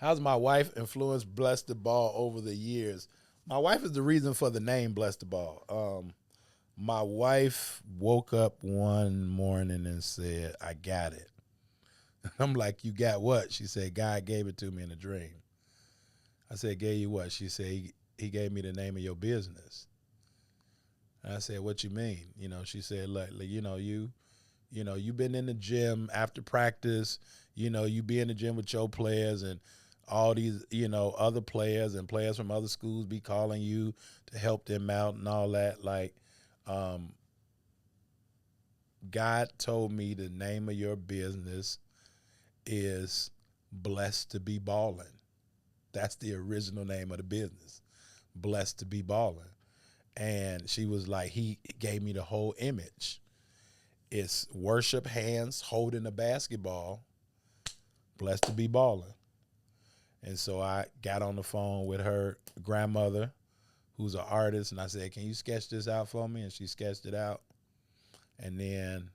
How's my wife influenced Bless the Ball over the years? My wife is the reason for the name Bless the Ball. My wife woke up one morning and said, I got it. I'm like, you got what? She said, God gave it to me in a dream. I said, gave you what? She said, he gave me the name of your business. And I said, what you mean? She said, look, you've been in the gym after practice, you be in the gym with your players and all these, other players and players from other schools be calling you to help them out and all that. Like, God told me the name of your business is Blessed to Be Ballin'. That's the original name of the business, Blessed to Be Ballin'. And she was like, he gave me the whole image. It's worship hands holding a basketball, blessed to be balling. And so I got on the phone with her grandmother, who's an artist, and I said, can you sketch this out for me? And she sketched it out. And then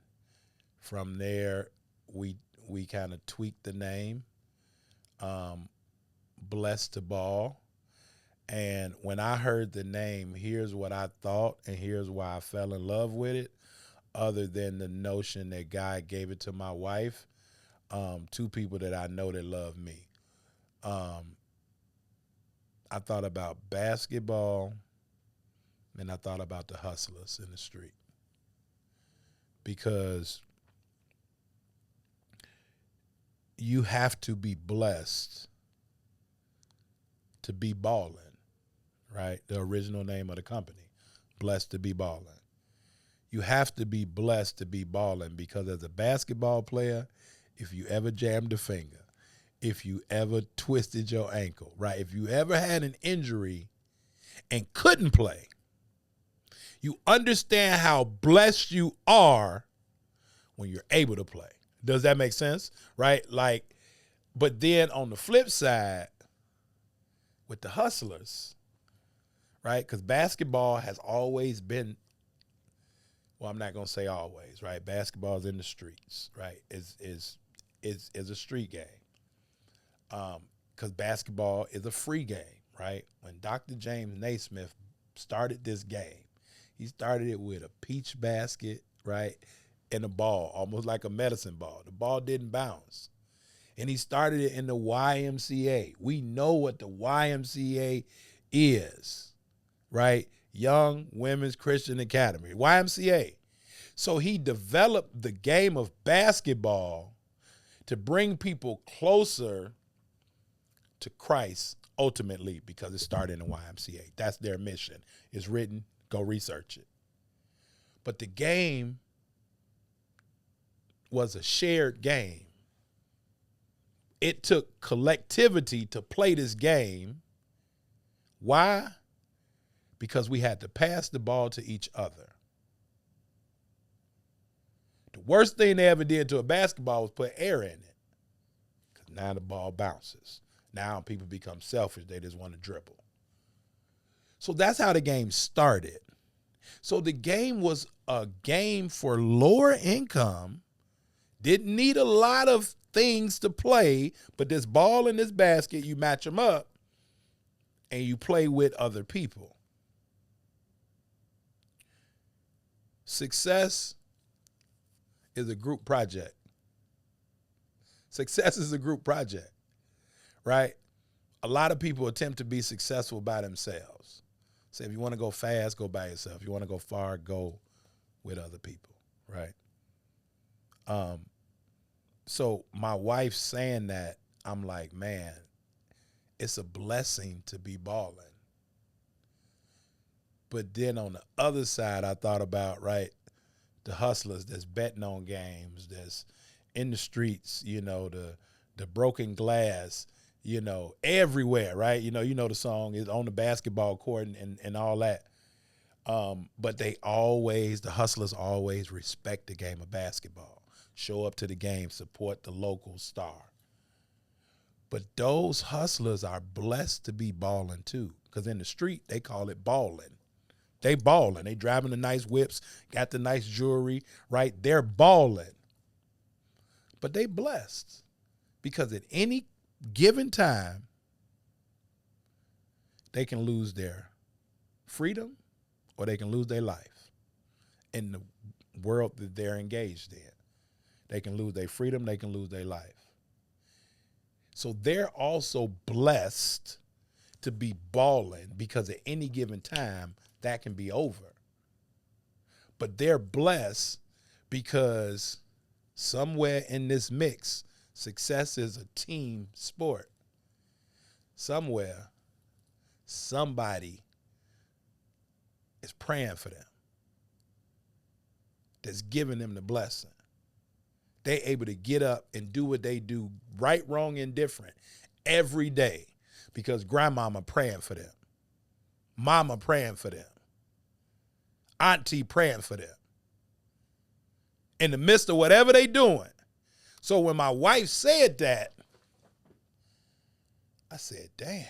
from there, we kind of tweaked the name, Blessed to Ball. And when I heard the name, here's what I thought, and here's why I fell in love with it, other than the notion that God gave it to my wife, two people that I know that love me. I thought about basketball, and I thought about the hustlers in the street. Because you have to be blessed to be balling. Right? The original name of the company, Blessed to Be Ballin'. You have to be blessed to be balling because as a basketball player, if you ever jammed a finger, if you ever twisted your ankle, right? If you ever had an injury and couldn't play, you understand how blessed you are when you're able to play. Does that make sense? Right? Like, but then on the flip side, with the hustlers, right? Because basketball has always been, well, I'm not gonna say always, right? Basketball is in the streets, right? Is a street game. Because basketball is a free game, right? When Dr. James Naismith started this game, he started it with a peach basket, right, and a ball, almost like a medicine ball. The ball didn't bounce. And he started it in the YMCA. We know what the YMCA is. Right? Young Women's Christian Academy, YMCA. So he developed the game of basketball to bring people closer to Christ ultimately because it started in the YMCA. That's their mission. It's written. Go research it. But the game was a shared game. It took collectivity to play this game. Why? Because we had to pass the ball to each other. The worst thing they ever did to a basketball was put air in it. Because now the ball bounces. Now people become selfish. They just want to dribble. So that's how the game started. So the game was a game for lower income. Didn't need a lot of things to play, but this ball and this basket, you match them up and you play with other people. Success is a group project. Success is a group project, right? A lot of people attempt to be successful by themselves. Say, if you want to go fast, go by yourself. If you want to go far, go with other people, right? So my wife saying that, I'm like, man, it's a blessing to be balling. But then on the other side, I thought about, right, the hustlers that's betting on games, that's in the streets, the broken glass, everywhere, right? You know the song is on the basketball court and all that. But the hustlers always respect the game of basketball, show up to the game, support the local star. But those hustlers are blessed to be balling too, because in the street, they call it balling. They balling. They driving the nice whips, got the nice jewelry, right? They're balling. But they blessed because at any given time, they can lose their freedom or they can lose their life in the world that they're engaged in. They can lose their freedom, they can lose their life. So they're also blessed to be balling because at any given time, that can be over. But they're blessed because somewhere in this mix, success is a team sport. Somewhere, somebody is praying for them, that's giving them the blessing. They able to get up and do what they do, right, wrong, indifferent, every day because grandmama praying for them, mama praying for them, auntie praying for them in the midst of whatever they doing. So when my wife said that, I said, damn,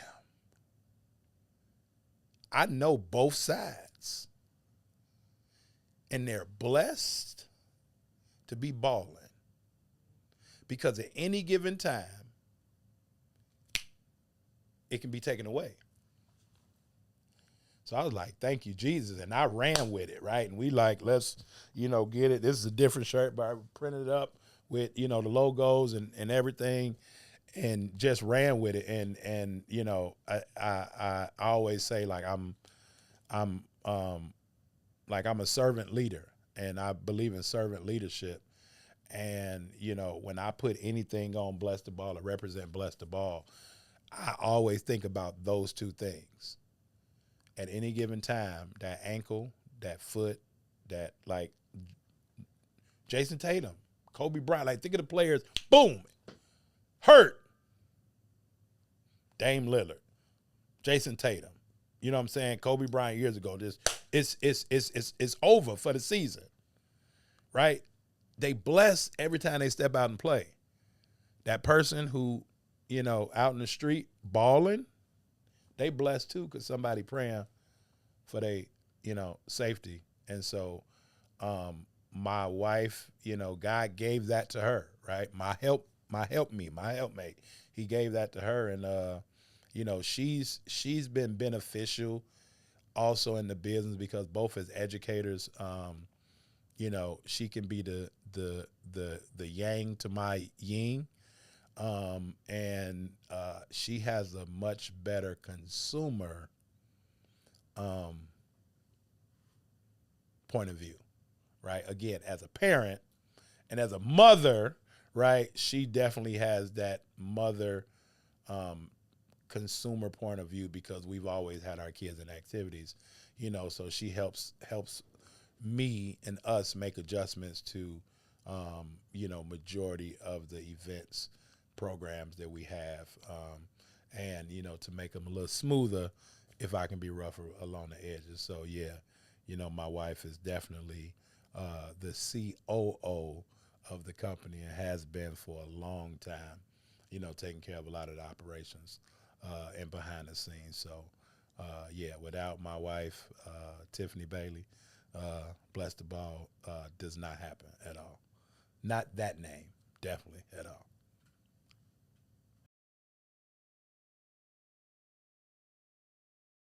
I know both sides. And they're blessed to be balling because at any given time, it can be taken away. So I was like, thank you, Jesus. And I ran with it, right? And we like, let's, get it. This is a different shirt, but I printed it up with, the logos and everything and just ran with it. And I always say like I'm a servant leader and I believe in servant leadership. And, when I put anything on Bless the Ball or represent Bless the Ball, I always think about those two things. At any given time, that ankle, that foot, that like Jason Tatum, Kobe Bryant, like think of the players, boom, hurt. Dame Lillard, Jason Tatum, you know what I'm saying? Kobe Bryant years ago, it's over for the season, right? They bless every time they step out and play. That person who, out in the street balling, they blessed too because somebody praying for their, safety. And so my wife, God gave that to her, right? My helpmate. He gave that to her. And, she's been beneficial also in the business because both as educators, she can be the yang to my yin. And she has a much better consumer point of view, right? Again, as a parent and as a mother, right? She definitely has that mother consumer point of view because we've always had our kids in activities, so she helps me and us make adjustments to, majority of the events programs that we have, and to make them a little smoother if I can be rougher along the edges. So yeah, my wife is definitely the COO of the company and has been for a long time, taking care of a lot of the operations and behind the scenes. So yeah, without my wife, Tiffany Bailey, Bless the Ball does not happen at all. Not that name, definitely at all.